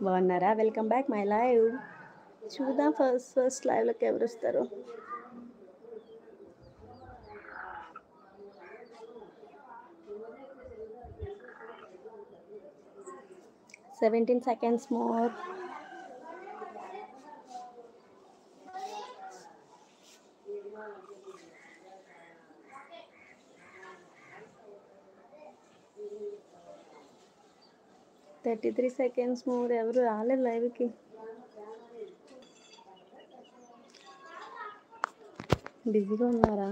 బాగున్నారా? Welcome back my live. చూద్దాం first లైవ్లోకి ఎవరు వస్తారు. Seventeen seconds more. 33 seconds more. ఎవరు రాలేదు లైవ్కి. బిజీగా ఉన్నారా?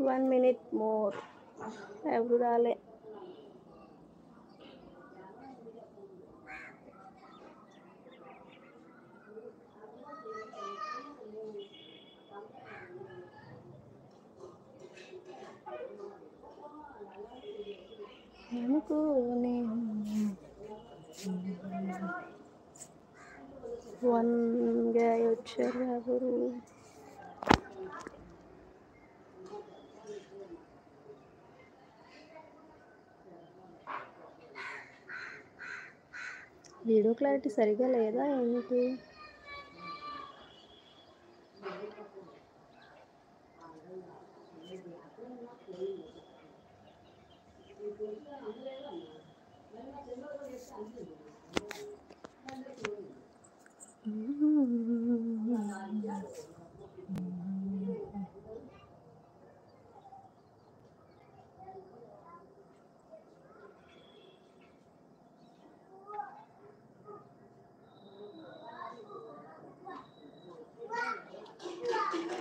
One minute more. ఎవరు రాలే. వన్గా వచ్చారు ఎవరు? వీడియో క్లారిటీ సరిగా లేదా ఏంటి?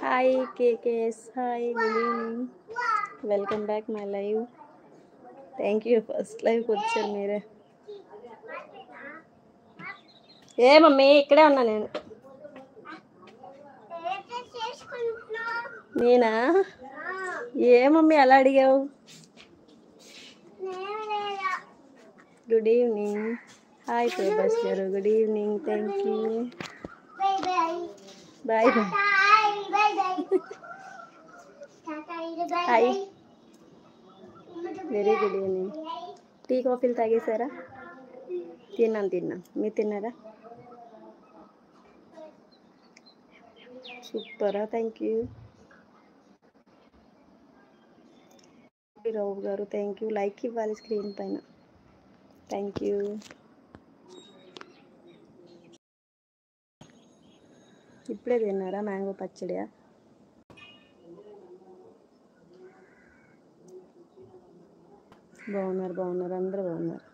Hi KKS, hi, good evening, welcome back my live. Thank you. First లైవ్కి వచ్చారు మీరే. ఏ మమ్మీ, ఇక్కడే ఉన్నా నేను. నేనా? ఏ మమ్మీ అలా అడిగావు? Good evening. హాయ్ ప్రభాస్ గారు, good evening. Thank you. Bye bye. Hi, very good evening. Tea కాఫీలు తాగేశారా? తిన్నాను. మీరు తిన్నారా? సూపరా, థ్యాంక్ యూ. రావు గారు, థ్యాంక్ యూ. లైక్ ఇవ్వాలి స్క్రీన్ పైన. Thank you. ఇప్పుడే తిన్నారా మ్యాంగో పచ్చడియా? బాగున్నారు, అందరూ బాగున్నారు.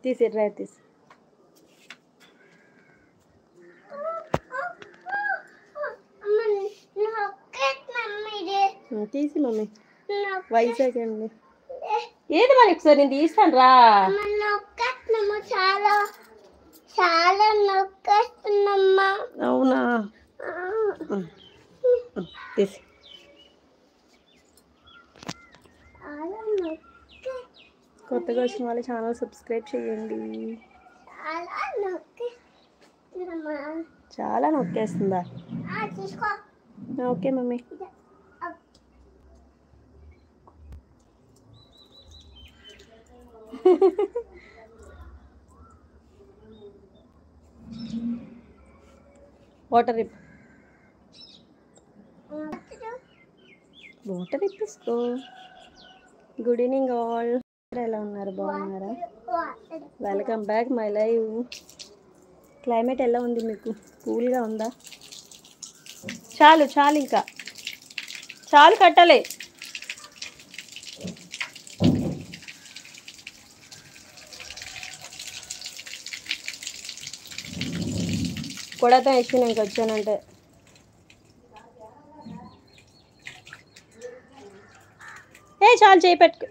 తీసి డ్రై తీసి. తీసి మమ్మీ. వైజాగ్ అండి. ఏది మరి ఒకసారి నేను తీస్తాను రా. అవునా? తీసి. కొత్తగా వచ్చిన వాళ్ళు ఛానల్ సబ్స్క్రైబ్ చేయండి. చాలా నొక్కేస్తుందా? Okay mummy. వాటర్ ఇప్పిసుకో. Good evening all. ఎలా ఉన్నారు? బాగున్నారా? Welcome back my live. Climate ఎలా ఉంది మీకు? కూల్గా ఉందా? చాలు ఇంకా చాలు కట్టాలి. కొడతా వేసి నేను వచ్చానంటే చాలు చేయి పెట్టుకో.